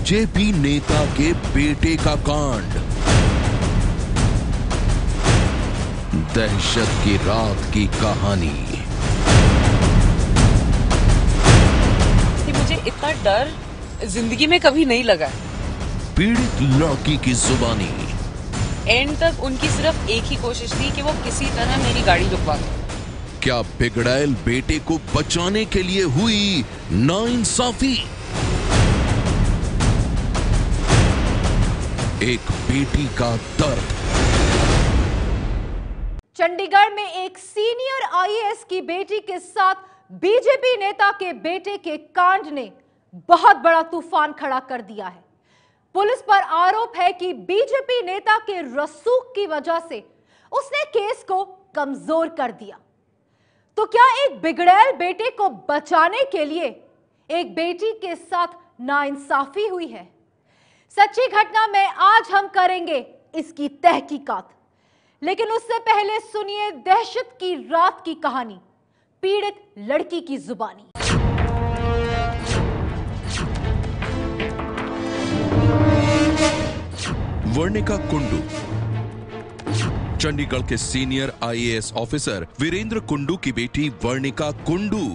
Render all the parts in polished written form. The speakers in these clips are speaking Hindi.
बीजेपी नेता के बेटे का कांड। दहशत की रात की कहानी। मुझे इतना डर जिंदगी में कभी नहीं लगा। पीड़ित लड़की की जुबानी। एंड तक उनकी सिर्फ एक ही कोशिश थी कि वो किसी तरह मेरी गाड़ी रुकवा दें। क्या बिगड़ैल बेटे को बचाने के लिए हुई नाइंसाफी? एक बेटी का दर्द। चंडीगढ़ में एक सीनियर आईएएस की बेटी के साथ बीजेपी नेता के बेटे के कांड ने बहुत बड़ा तूफान खड़ा कर दिया है। पुलिस पर आरोप है कि बीजेपी नेता के रसूख की वजह से उसने केस को कमजोर कर दिया। तो क्या एक बिगड़ैल बेटे को बचाने के लिए एक बेटी के साथ नाइंसाफी हुई है? सच्ची घटना में आज हम करेंगे इसकी तहकीकात, लेकिन उससे पहले सुनिए दहशत की रात की कहानी, पीड़ित लड़की की जुबानी। वर्णिका कुंडू चंडीगढ़ के senior IAS officer Virendra Kundu की बेटी वर्णिका कुंडू।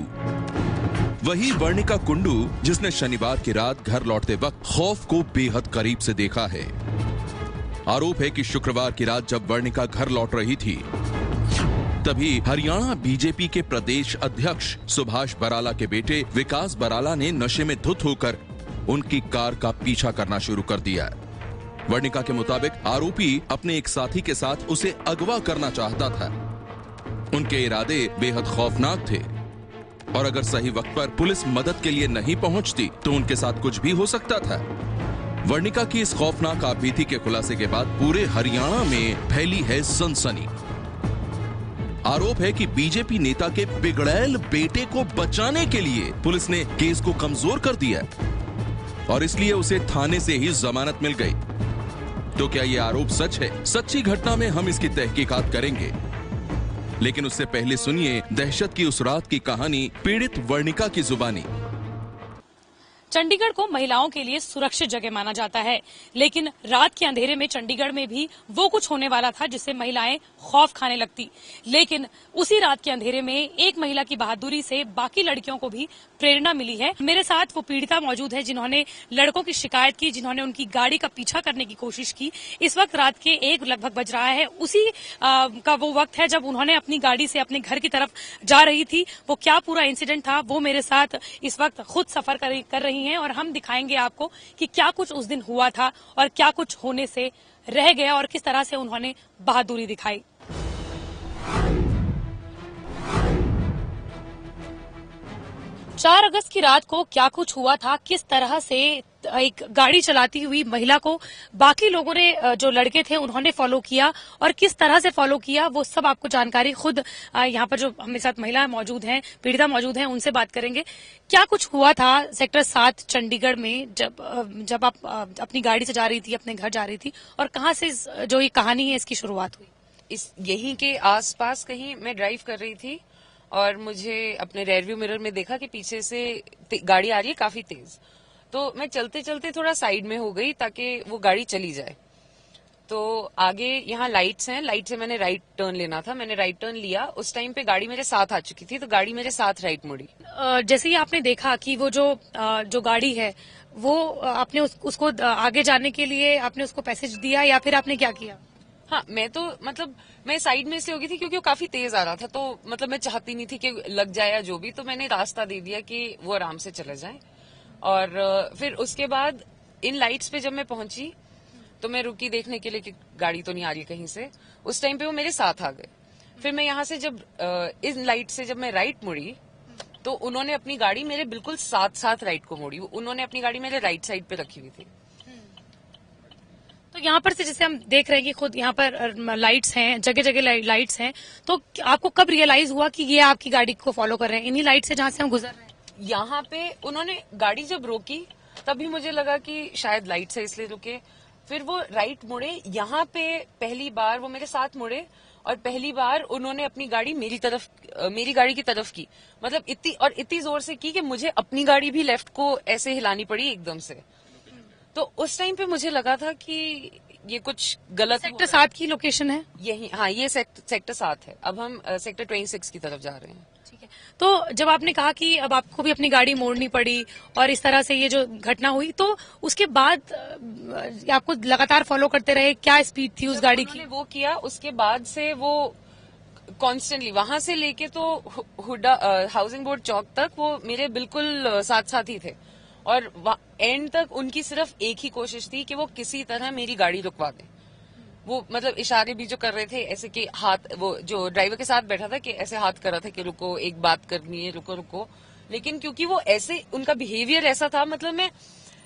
वही वर्णिका कुंडू जिसने शनिवार की रात घर लौटते वक्त खौफ को बेहद करीब से देखा है। आरोप है कि शुक्रवार की रात जब वर्णिका घर लौट रही थी, तभी हरियाणा बीजेपी के प्रदेश अध्यक्ष सुभाष बराला के बेटे विकास बराला ने नशे में धुत होकर उनकी कार का पीछा करना शुरू कर दिया। वर्णिका के मुताबिक आरोपी अपने एक साथी के साथ उसे अगवा करना चाहता था। उनके इरादे बेहद खौफनाक थे और अगर सही वक्त पर पुलिस मदद के लिए नहीं पहुंचती तो उनके साथ कुछ भी हो सकता था। वर्णिका की इस खौफनाक आपबीती के खुलासे के बाद पूरे हरियाणा में फैली है सनसनी। आरोप है कि बीजेपी नेता के बिगड़ैल बेटे को बचाने के लिए पुलिस ने केस को कमजोर कर दिया और इसलिए उसे थाने से ही जमानत मिल गई। तो क्या ये आरोप सच है? सच्ची घटना में हम इसकी तहकीकात करेंगे, लेकिन उससे पहले सुनिए दहशत की उस रात की कहानी, पीड़ित वर्णिका की जुबानी। चंडीगढ़ को महिलाओं के लिए सुरक्षित जगह माना जाता है, लेकिन रात के अंधेरे में चंडीगढ़ में भी वो कुछ होने वाला था जिससे महिलाएं खौफ खाने लगती। लेकिन उसी रात के अंधेरे में एक महिला की बहादुरी से बाकी लड़कियों को भी प्रेरणा मिली है। मेरे साथ वो पीड़िता मौजूद है जिन्होंने लड़कों की शिकायत की, जिन्होंने उनकी गाड़ी का पीछा करने की कोशिश की। इस वक्त रात के 1 लगभग बज रहा है। उसी का वो वक्त है जब उन्होंने अपनी गाड़ी से अपने घर की तरफ जा रही थी। वो क्या पूरा इंसिडेंट था वो मेरे साथ इस वक्त खुद सफर कर रही हैं और हम दिखाएंगे आपको कि क्या कुछ उस दिन हुआ था और क्या कुछ होने से रह गया और किस तरह से उन्होंने बहादुरी दिखाई। 4 अगस्त की रात को क्या कुछ हुआ था, किस तरह से एक गाड़ी चलाती हुई महिला को बाकी लोगों ने, जो लड़के थे, उन्होंने फॉलो किया और किस तरह से फॉलो किया, वो सब आपको जानकारी खुद यहाँ पर जो हमारे साथ महिला मौजूद हैं, पीड़िता मौजूद हैं, उनसे बात करेंगे। क्या कुछ हुआ था सेक्टर 7 चंडीगढ़ में जब आप अपनी गाड़ी से जा रही थी, अपने घर जा रही थी, और कहाँ से जो ये कहानी है इसकी शुरुआत हुई? यहीं के आसपास कहीं मैं ड्राइव कर रही थी और मुझे अपने रेयरव्यू मिरर में देखा कि पीछे से गाड़ी आ रही है काफी तेज। तो मैं चलते चलते थोड़ा साइड में हो गई ताकि वो गाड़ी चली जाए। तो आगे यहाँ लाइट्स हैं, लाइट से मैंने राइट टर्न लेना था, मैंने राइट टर्न लिया। उस टाइम पे गाड़ी मेरे साथ आ चुकी थी, तो गाड़ी मेरे साथ राइट मुड़ी। जैसे ही आपने देखा कि वो जो गाड़ी है वो आपने उसको आगे जाने के लिए आपने उसको पैसेज दिया या फिर आपने क्या किया? हाँ, मैं साइड में से हो गई थी क्योंकि वो काफी तेज आ रहा था। तो मैं चाहती नहीं थी कि लग जाए या जो भी, तो मैंने रास्ता दे दिया कि वो आराम से चले जाए। और फिर उसके बाद इन लाइट्स पे जब मैं पहुंची तो मैं रुकी देखने के लिए कि गाड़ी तो नहीं आ रही कहीं से। उस टाइम पे वो मेरे साथ आ गए। फिर मैं यहाँ से जब इन लाइट से जब मैं राइट मुड़ी तो उन्होंने अपनी गाड़ी मेरे बिल्कुल साथ राइट को मोड़ी। उन्होंने अपनी गाड़ी मेरे राइट साइड पे रखी हुई थी। तो यहाँ पर से जैसे हम देख रहे हैं कि खुद यहाँ पर लाइट्स हैं, जगह जगह लाइट्स हैं, तो आपको कब रियलाइज हुआ कि ये आपकी गाड़ी को फॉलो कर रहे हैं, इन्हीं लाइट से जहाँ से हम गुजर रहे हैं? यहाँ पे उन्होंने गाड़ी जब रोकी तभी मुझे लगा कि शायद लाइट से इसलिए रुके। फिर वो राइट मुड़े, यहाँ पे पहली बार वो मेरे साथ मुड़े और पहली बार उन्होंने अपनी गाड़ी मेरी गाड़ी की तरफ की। इतनी जोर से की कि मुझे अपनी गाड़ी भी लेफ्ट को ऐसे हिलानी पड़ी एकदम से। तो उस टाइम पे मुझे लगा था कि ये कुछ गलत सेक्टर 7 की लोकेशन है यही। हाँ, ये सेक्टर 7 है। अब हम सेक्टर 26 की तरफ जा रहे हैं। ठीक है। तो जब आपने कहा कि अब आपको भी अपनी गाड़ी मोड़नी पड़ी और इस तरह से ये जो घटना हुई, तो उसके बाद आपको लगातार फॉलो करते रहे, क्या स्पीड थी उस गाड़ी की? उन्होंने वो किया, उसके बाद से वो कॉन्स्टेंटली वहां से लेके तो हुडा हाउसिंग बोर्ड चौक तक वो मेरे बिल्कुल साथ साथ ही थे। और एंड तक उनकी सिर्फ एक ही कोशिश थी कि वो किसी तरह मेरी गाड़ी रुकवा दें। वो मतलब इशारे भी जो कर रहे थे ऐसे कि हाथ, वो जो ड्राइवर के साथ बैठा था कि ऐसे हाथ कर रहा था कि रुको, एक बात करनी है, रुको रुको। लेकिन क्योंकि वो ऐसे, उनका बिहेवियर ऐसा था, मतलब मैं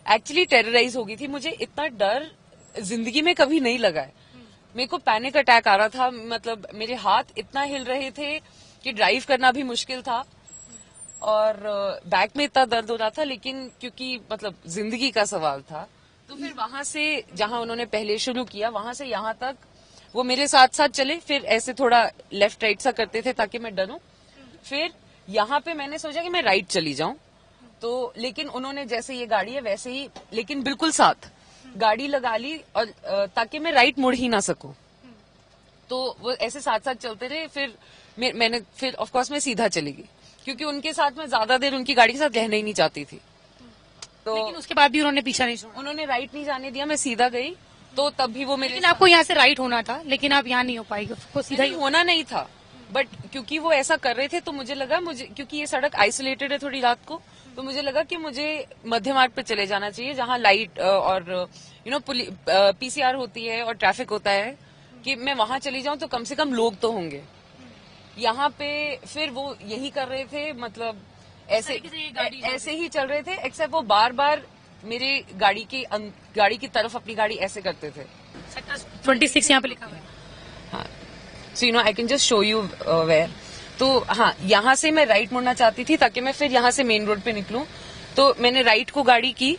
एक्चुअली टेरराइज हो गई थी। मुझे इतना डर जिंदगी में कभी नहीं लगा है। मेरे को पैनिक अटैक आ रहा था, मतलब मेरे हाथ इतना हिल रहे थे कि ड्राइव करना भी मुश्किल था और बैक में इतना दर्द हो रहा था। लेकिन क्योंकि मतलब जिंदगी का सवाल था, तो फिर वहां से जहां उन्होंने पहले शुरू किया वहां से यहां तक वो मेरे साथ साथ चले। फिर ऐसे थोड़ा लेफ्ट राइट सा करते थे ताकि मैं डरूं। फिर यहाँ पे मैंने सोचा कि मैं राइट चली जाऊं, तो लेकिन उन्होंने जैसे ये गाड़ी है वैसे ही, लेकिन बिल्कुल साथ गाड़ी लगा ली और ताकि मैं राइट मुड़ ही ना सकूं। तो वो ऐसे साथ साथ चलते रहे। फिर मैंने फिर ऑफकोर्स मैं सीधा चली गई, क्योंकि उनके साथ मैं ज्यादा देर उनकी गाड़ी के साथ रहना ही नहीं चाहती थी। तो लेकिन उसके बाद भी उन्होंने पीछा नहीं छोड़ा? उन्होंने राइट नहीं जाने दिया, मैं सीधा गई। तो तब भी वो मेरे, लेकिन आपको यहाँ से राइट होना था, लेकिन आप यहाँ नहीं हो पाई, आपको सीधा ही होना नहीं था। बट क्योंकि वो ऐसा कर रहे थे तो मुझे लगा, मुझे क्योंकि ये सड़क आइसोलेटेड है थोड़ी रात को, तो मुझे लगा कि मुझे मध्य मार्ग पे चले जाना चाहिए जहां लाइट और पीसीआर होती है और ट्रैफिक होता है, कि मैं वहां चली जाऊं तो कम से कम लोग तो होंगे। यहाँ पे फिर वो यही कर रहे थे, मतलब ऐसे ही चल रहे थे, एक्सेप्ट वो बार बार मेरे गाड़ी की तरफ अपनी गाड़ी ऐसे करते थे। 26 यहाँ पे लिखा हुआ है। हाँ, so I can just show you where. तो हाँ, यहाँ से मैं राइट मुड़ना चाहती थी ताकि मैं फिर यहाँ से मेन रोड पे निकलूं। तो मैंने राइट को गाड़ी की,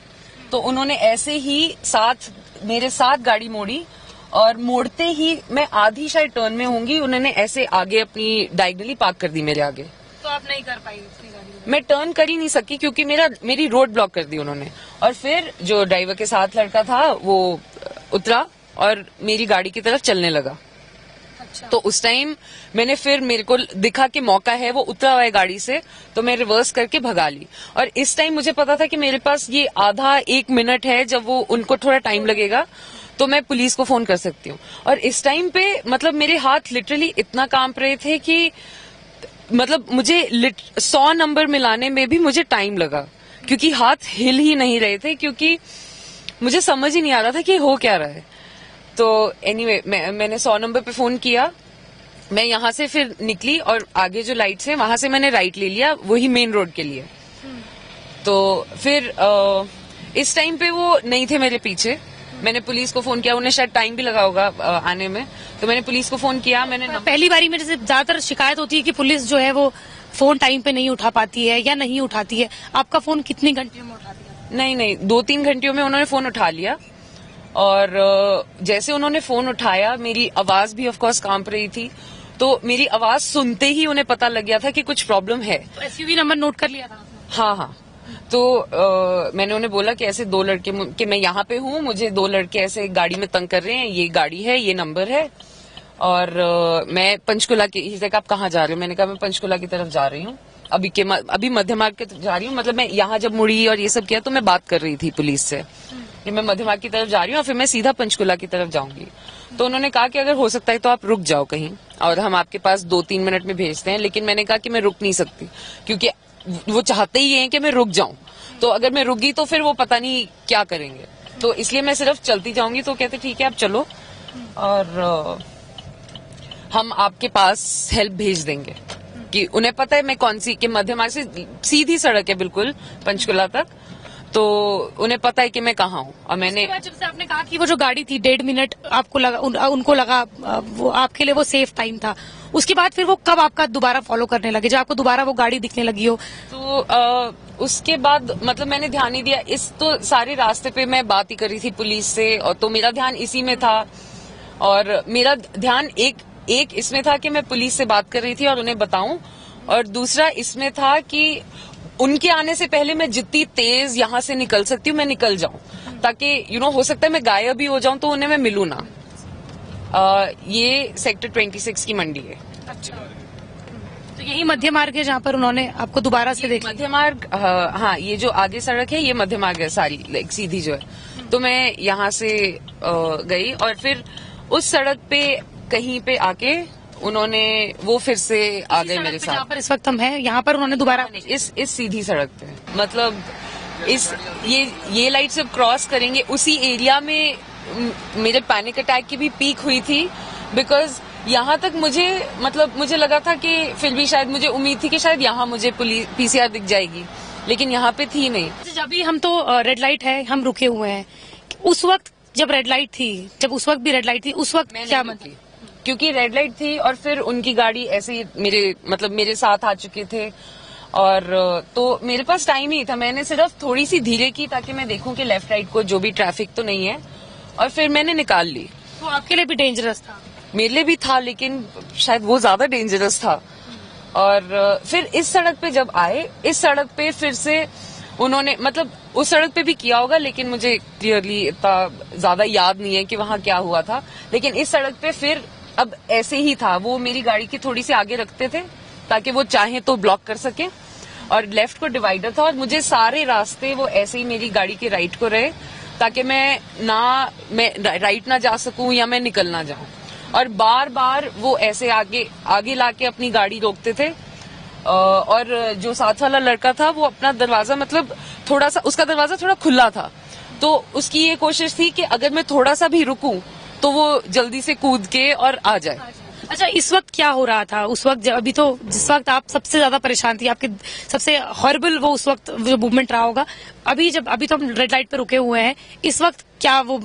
तो उन्होंने ऐसे ही मेरे साथ गाड़ी मोड़ी और मोड़ते ही मैं आधी शायद टर्न में होंगी, उन्होंने ऐसे आगे अपनी डायगनली पार्क कर दी मेरे आगे। तो आप नहीं कर पाई अपनी गाड़ी? मैं टर्न कर ही नहीं सकी क्योंकि मेरी रोड ब्लॉक कर दी उन्होंने। और फिर जो ड्राइवर के साथ लड़का था वो उतरा और मेरी गाड़ी की तरफ चलने लगा। अच्छा। तो उस टाइम मेरे को दिखा कि मौका है, वो उतरा हुआ है गाड़ी से, तो मैं रिवर्स करके भगा ली। और इस टाइम मुझे पता था कि मेरे पास ये आधा 1 मिनट है, जब वो उनको थोड़ा टाइम लगेगा तो मैं पुलिस को फोन कर सकती हूँ। और इस टाइम पे मतलब मेरे हाथ लिटरली इतना कांप रहे थे कि मतलब मुझे 100 नंबर मिलाने में भी मुझे टाइम लगा, क्योंकि हाथ हिल ही नहीं रहे थे, क्योंकि मुझे समझ ही नहीं आ रहा था कि हो क्या रहा है। तो एनीवे मैंने 100 नंबर पे फोन किया। मैं यहाँ से फिर निकली और आगे जो लाइट्स हैं वहां से मैंने राइट ले लिया, वही मेन रोड के लिए। तो फिर इस टाइम पे वो नहीं थे मेरे पीछे। मैंने पुलिस को फोन किया, उन्हें शायद टाइम भी लगा होगा आने में, तो मैंने पुलिस को फोन किया। मैंने पहली बारी में जैसे ज्यादातर शिकायत होती है कि पुलिस जो है वो फोन टाइम पे नहीं उठा पाती है या नहीं उठाती है, आपका फोन कितने घंटे में उठा दिया? नहीं 2-3 घंटियों में उन्होंने फोन उठा लिया। और जैसे उन्होंने फोन उठाया, मेरी आवाज भी ऑफकोर्स कांप रही थी, तो मेरी आवाज सुनते ही उन्हें पता लग गया था कि कुछ प्रॉब्लम है। तो एसयूवी नंबर नोट कर लिया था? हाँ। तो मैंने उन्हें बोला कि ऐसे 2 लड़के, कि मैं यहाँ पे हूँ, मुझे 2 लड़के ऐसे गाड़ी में तंग कर रहे हैं, ये गाड़ी है, ये नंबर है, और मैं पंचकुला की, आप कहाँ जा रहे हो? मैंने कहा मैं पंचकुला की तरफ जा रही हूँ, अभी मध्य मार्ग की तरफ जा रही हूँ। मतलब मैं यहाँ जब मुड़ी और ये सब किया तो मैं बात कर रही थी पुलिस से कि मैं मध्य मार्ग की तरफ जा रही हूँ और फिर मैं सीधा पंचकुला की तरफ जाऊंगी। तो उन्होंने कहा कि अगर हो सकता है तो आप रुक जाओ कहीं और हम आपके पास 2-3 मिनट में भेजते हैं। लेकिन मैंने कहा कि मैं रुक नहीं सकती, क्योंकि वो चाहते ही हैं कि मैं रुक जाऊं। तो अगर मैं रुक गई तो फिर वो पता नहीं क्या करेंगे, तो इसलिए मैं सिर्फ चलती जाऊंगी। तो कहते ठीक है आप चलो और हम आपके पास हेल्प भेज देंगे। कि उन्हें पता है मैं कौन सी, कि मध्य मार्ग से सीधी सड़क है बिल्कुल पंचकुला तक, तो उन्हें पता है कि मैं कहाँ हूँ। और मैंने जब से आपने कहा कि वो जो गाड़ी थी 1.5 मिनट आपको लगा, उनको लगा वो आपके लिए वो सेफ टाइम था, उसके बाद फिर वो कब आपका दोबारा फॉलो करने लगे, जब आपको दोबारा वो गाड़ी दिखने लगी हो? तो उसके बाद मतलब मैंने ध्यान नहीं दिया, इस तो सारे रास्ते पे मैं बात ही कर रही थी पुलिस से, और तो मेरा ध्यान इसी में था। और मेरा ध्यान एक इसमें था कि मैं पुलिस से बात कर रही थी और उन्हें बताऊं, और दूसरा इसमें था कि उनके आने से पहले मैं जितनी तेज यहाँ से निकल सकती हूँ मैं निकल जाऊं। ताकि हो सकता है मैं गायब भी हो जाऊं तो उन्हें मैं मिलूं ना। ये सेक्टर 26 की मंडी है। अच्छा, तो यही मध्य मार्ग है जहाँ पर उन्होंने आपको दोबारा से देखा? मध्य मार्ग, हाँ, ये जो आगे सड़क है ये मध्य मार्ग है सारी, लाइक सीधी जो है। तो मैं यहाँ से गई और फिर उस सड़क पे कहीं पे आके उन्होंने वो फिर से आ गए मेरे साथ। जहाँ पर इस वक्त हम हैं, यहाँ पर उन्होंने दोबारा इस सीधी सड़क पे, मतलब ये लाइट से क्रॉस करेंगे उसी एरिया में मेरे पैनिक अटैक की भी पीक हुई थी। बिकॉज यहाँ तक मुझे लगा था कि फिर भी शायद मुझे उम्मीद थी कि शायद यहाँ मुझे पीसीआर दिख जाएगी, लेकिन यहाँ पे थी नहीं। अभी हम तो रेड लाइट है, हम रुके हुए हैं। उस वक्त जब रेड लाइट थी, जब उस वक्त भी रेड लाइट थी, उस वक्त क्या मतलब? क्योंकि रेड लाइट थी और फिर उनकी गाड़ी ऐसे ही मेरे साथ आ चुके थे और तो मेरे पास टाइम ही था। मैंने सिर्फ थोड़ी सी धीरे की ताकि मैं देखूं कि लेफ्ट राइट को जो भी ट्रैफिक तो नहीं है, और फिर मैंने निकाल ली। तो आपके लिए भी डेंजरस था? मेरे लिए भी था, लेकिन शायद वो ज्यादा डेंजरस था। और फिर इस सड़क पे जब आए, इस सड़क पे फिर से उन्होंने उस सड़क पे भी किया होगा, लेकिन मुझे क्लियरली इतना ज्यादा याद नहीं है कि वहां क्या हुआ था। लेकिन इस सड़क पे फिर अब ऐसे ही था, वो मेरी गाड़ी की थोड़ी सी आगे रखते थे ताकि वो चाहे तो ब्लॉक कर सके, और लेफ्ट को डिवाइडर था और मुझे सारे रास्ते वो ऐसे ही मेरी गाड़ी के राइट को रहे ताकि मैं राइट ना जा सकूं या मैं निकल ना जाऊं। और बार बार वो ऐसे आगे लाके अपनी गाड़ी रोकते थे। और जो साथ वाला लड़का था वो अपना दरवाजा थोड़ा सा, उसका दरवाजा थोड़ा खुला था, तो उसकी ये कोशिश थी कि अगर मैं थोड़ा सा भी रुकूं तो वो जल्दी से कूद के और आ जाए। अच्छा, इस वक्त क्या हो रहा था उस वक्त? अभी तो जिस वक्त आप सबसे ज्यादा परेशान थी, आपके सबसे हॉरिबल वो उस वक्त जो मूवमेंट रहा होगा, अभी तो हम रेड लाइट पे रुके हुए हैं, इस वक्त क्या वो?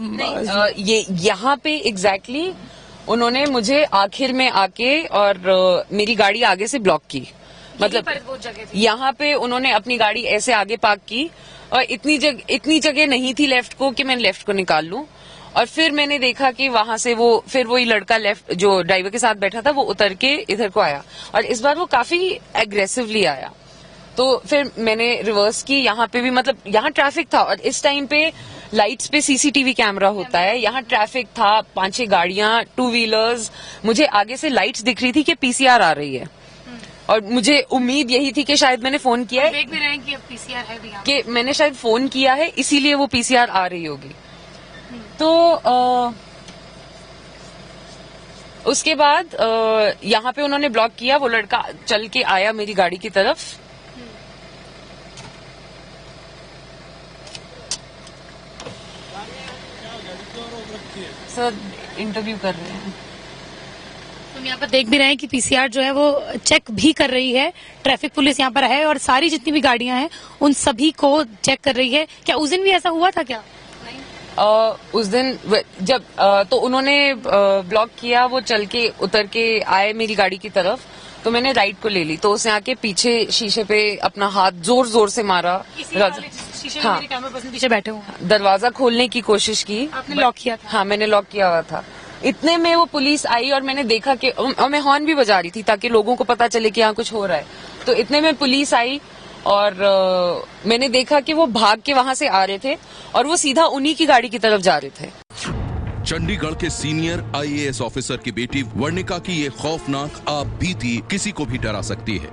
ये यहाँ पे एग्जैक्टली उन्होंने मुझे आखिर में आके और मेरी गाड़ी आगे से ब्लॉक की। यहाँ पे उन्होंने अपनी गाड़ी ऐसे आगे पार्क की और इतनी जगह नहीं थी लेफ्ट को कि मैं लेफ्ट को निकाल लूं। और फिर मैंने देखा कि वहां से वही लड़का लेफ्ट जो ड्राइवर के साथ बैठा था वो उतर के इधर को आया, और इस बार वो काफी एग्रेसिवली आया। तो फिर मैंने रिवर्स की। यहाँ पे भी यहाँ ट्रैफिक था और इस टाइम पे लाइट्स पे सीसीटीवी कैमरा होता है। यहाँ ट्रैफिक था, 5-6 गाड़ियां, 2 व्हीलर्स। मुझे आगे से लाइट्स दिख रही थी कि पीसीआर आ रही है, और मुझे उम्मीद यही थी कि शायद मैंने फोन किया है, देख भी रहे हैं कि अब पीसीआर है भी यहाँ, कि मैंने शायद फोन किया है इसीलिए वो पीसीआर आ रही होगी। तो उसके बाद यहाँ पे उन्होंने ब्लॉक किया। वो लड़का चल के आया मेरी गाड़ी की तरफ। सर इंटरव्यू कर रहे हैं। हम यहाँ पर देख भी रहे हैं कि पीसीआर जो है वो चेक भी कर रही है। ट्रैफिक पुलिस यहाँ पर है और सारी जितनी भी गाड़ियां हैं उन सभी को चेक कर रही है। क्या उस दिन भी ऐसा हुआ था क्या? उस दिन जब तो उन्होंने ब्लॉक किया, वो चल के उतर के आए मेरी गाड़ी की तरफ, तो मैंने राइट को ले ली। तो उसने आके पीछे शीशे पे अपना हाथ जोर जोर से मारा। शीशे में मेरे कैमरा पर्सन पीछे बैठे हुए, दरवाजा खोलने की कोशिश की। आपने लॉक किया था? हाँ, मैंने लॉक किया हुआ था। इतने में वो पुलिस आई और मैंने देखा कि, और मैं हॉर्न भी बजा रही थी ताकि लोगों को पता चले कि यहाँ कुछ हो रहा है। तो इतने में पुलिस आई और मैंने देखा कि वो भाग के वहां से आ रहे थे और वो सीधा उन्हीं की गाड़ी की तरफ जा रहे थे। चंडीगढ़ के सीनियर आईएएस ऑफिसर की बेटी वर्णिका की ये खौफनाक आप बीती किसी को भी डरा सकती है।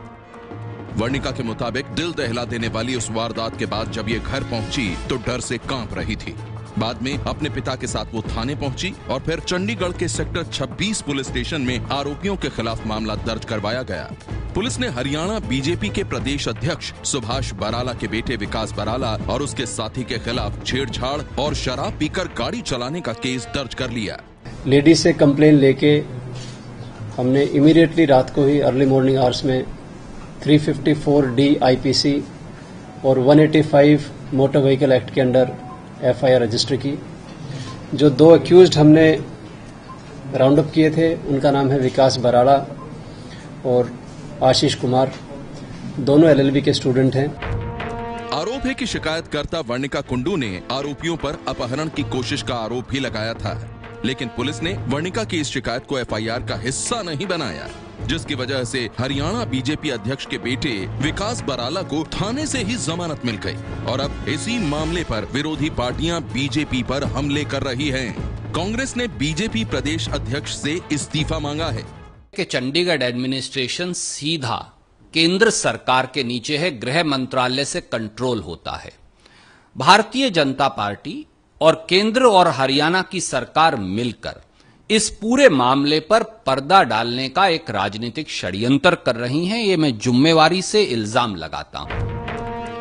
वर्णिका के मुताबिक दिल दहला देने वाली उस वारदात के बाद जब ये घर पहुंची तो डर से कांप रही थी। बाद में अपने पिता के साथ वो थाने पहुंची और फिर चंडीगढ़ के सेक्टर 26 पुलिस स्टेशन में आरोपियों के खिलाफ मामला दर्ज करवाया गया। पुलिस ने हरियाणा बीजेपी के प्रदेश अध्यक्ष सुभाष बराला के बेटे विकास बराला और उसके साथी के खिलाफ छेड़छाड़ और शराब पीकर गाड़ी चलाने का केस दर्ज कर लिया। लेडी से कंप्लेन लेके हमने इमीडिएटली रात को ही अर्ली मॉर्निंग आवर्स में 354D IPC और 185 मोटर व्हीकल एक्ट के अंडर FIR रजिस्टर की। जो 2 अक्यूज्ड हमने राउंड अप किए थे उनका नाम है विकास बराला और आशीष कुमार, दोनों LLB के स्टूडेंट हैं। आरोप है कि शिकायतकर्ता वर्णिका कुंडू ने आरोपियों पर अपहरण की कोशिश का आरोप भी लगाया था, लेकिन पुलिस ने वर्णिका की इस शिकायत को FIR का हिस्सा नहीं बनाया। जिसकी वजह से हरियाणा बीजेपी अध्यक्ष के बेटे विकास बराला को थाने से ही जमानत मिल गई और अब इसी मामले पर विरोधी पार्टियां बीजेपी पर हमले कर रही हैं। कांग्रेस ने बीजेपी प्रदेश अध्यक्ष से इस्तीफा मांगा है कि चंडीगढ़ एडमिनिस्ट्रेशन सीधा केंद्र सरकार के नीचे है, गृह मंत्रालय से कंट्रोल होता है। भारतीय जनता पार्टी और केंद्र और हरियाणा की सरकार मिलकर इस पूरे मामले पर पर्दा डालने का एक राजनीतिक षड्यंत्र कर रही हैं। ये मैं जिम्मेवारी से इल्जाम लगाता हूं।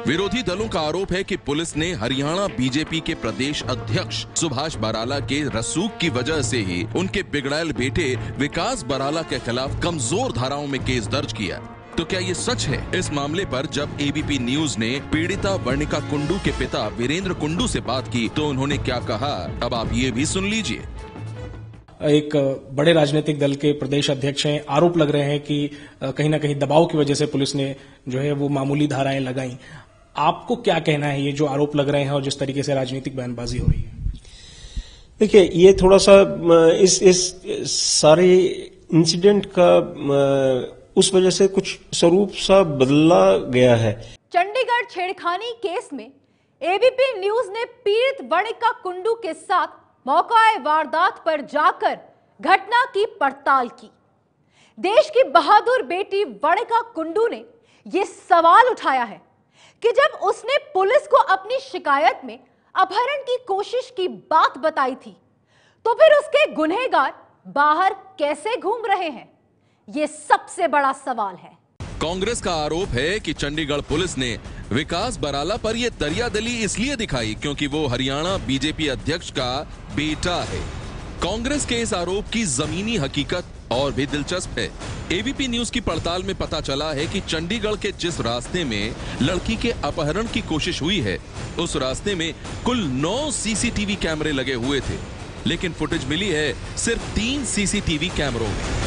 विरोधी दलों का आरोप है कि पुलिस ने हरियाणा बीजेपी के प्रदेश अध्यक्ष सुभाष बराला के रसूख की वजह से ही उनके बिगड़ैल बेटे विकास बराला के खिलाफ कमजोर धाराओं में केस दर्ज किया। तो क्या ये सच है? इस मामले पर जब एबीपी न्यूज ने पीड़िता वर्णिका कुंडू के पिता वीरेंद्र कुंडू से बात की तो उन्होंने क्या कहा, अब आप ये भी सुन लीजिए। एक बड़े राजनीतिक दल के प्रदेश अध्यक्ष हैं, आरोप लग रहे हैं कि कहीं ना कहीं दबाव की वजह से पुलिस ने जो है वो मामूली धाराएं लगाई। आपको क्या कहना है ये जो आरोप लग रहे हैं और जिस तरीके से राजनीतिक बयानबाजी हो रही है? देखिए, ये थोड़ा सा इस सारे इंसिडेंट का उस वजह से कुछ स्वरूप सा बदला गया है। चंडीगढ़ छेड़खानी केस में एबीपी न्यूज ने पीड़ित वर्णिका कुंडू के साथ मौका वारदात पर जाकर घटना की पड़ताल की। देश की बहादुर बेटी वर्णिका कुंडू ने यह सवाल उठाया है कि जब उसने पुलिस को अपनी शिकायत में अपहरण की कोशिश की बात बताई थी तो फिर उसके गुनहगार बाहर कैसे घूम रहे हैं, यह सबसे बड़ा सवाल है। कांग्रेस का आरोप है कि चंडीगढ़ पुलिस ने विकास बराला पर यह दरियादली इसलिए दिखाई क्योंकि वो हरियाणा बीजेपी अध्यक्ष का बेटा है। कांग्रेस के इस आरोप की जमीनी हकीकत और भी दिलचस्प है। एबीपी न्यूज की पड़ताल में पता चला है कि चंडीगढ़ के जिस रास्ते में लड़की के अपहरण की कोशिश हुई है उस रास्ते में कुल 9 सीसीटीवी कैमरे लगे हुए थे, लेकिन फुटेज मिली है सिर्फ 3 सीसीटीवी कैमरों में।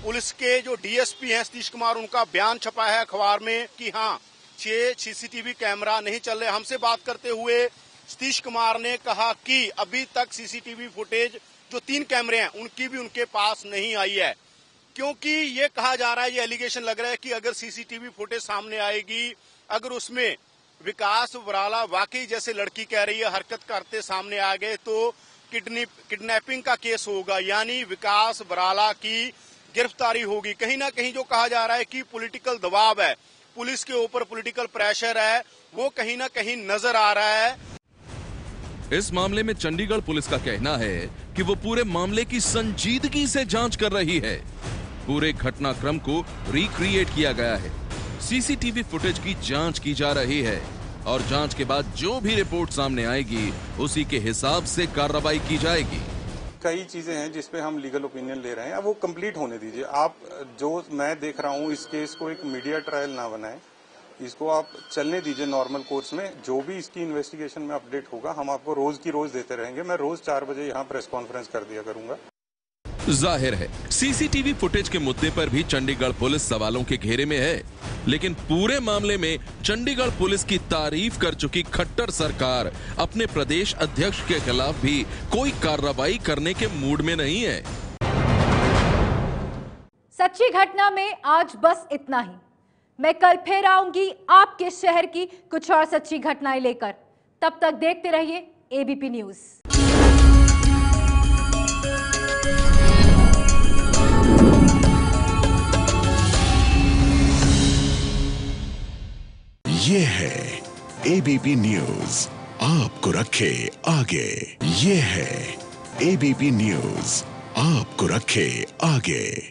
पुलिस के जो डीएसपी हैं सतीश कुमार, उनका बयान छपा है अखबार में कि हाँ 6 सीसीटीवी कैमरा नहीं चल रहे। हमसे बात करते हुए सतीश कुमार ने कहा कि अभी तक सीसीटीवी फुटेज जो 3 कैमरे हैं उनकी भी उनके पास नहीं आई है, क्योंकि ये कहा जा रहा है, ये एलिगेशन लग रहा है कि अगर सीसीटीवी फुटेज सामने आएगी, अगर उसमें विकास बराला वाकई जैसे लड़की कह रही है हरकत करते सामने आ गए तो किडनैपिंग का केस होगा, यानी विकास बराला की गिरफ्तारी होगी। कहीं ना कहीं जो कहा जा रहा है कि पॉलिटिकल दबाव है, पुलिस के ऊपर पॉलिटिकल प्रेशर है, वो कहीं ना कहीं नजर आ रहा है। इस मामले में चंडीगढ़ पुलिस का कहना है कि वो पूरे मामले की संजीदगी से जांच कर रही है। पूरे घटनाक्रम को रिक्रिएट किया गया है, सीसीटीवी फुटेज की जांच की जा रही है और जांच के बाद जो भी रिपोर्ट सामने आएगी उसी के हिसाब से कार्रवाई की जाएगी। कई चीजें हैं जिसपे हम लीगल ओपिनियन ले रहे हैं, अब वो कंप्लीट होने दीजिए। आप जो मैं देख रहा हूँ इस केस को एक मीडिया ट्रायल ना बनाएं, इसको आप चलने दीजिए नॉर्मल कोर्स में। जो भी इसकी इन्वेस्टिगेशन में अपडेट होगा हम आपको रोज की रोज देते रहेंगे। मैं रोज 4 बजे यहाँ प्रेस कॉन्फ्रेंस कर दिया करूंगा। जाहिर है सीसीटीवी फुटेज के मुद्दे पर भी चंडीगढ़ पुलिस सवालों के घेरे में है, लेकिन पूरे मामले में चंडीगढ़ पुलिस की तारीफ कर चुकी खट्टर सरकार अपने प्रदेश अध्यक्ष के खिलाफ भी कोई कार्रवाई करने के मूड में नहीं है। सच्ची घटना में आज बस इतना ही। मैं कल फिर आऊंगी आपके शहर की कुछ और सच्ची घटनाएं लेकर। तब तक देखते रहिए एबीपी न्यूज। ये है एबीपी न्यूज, आपको रखे आगे। ये है एबीपी न्यूज, आपको रखे आगे।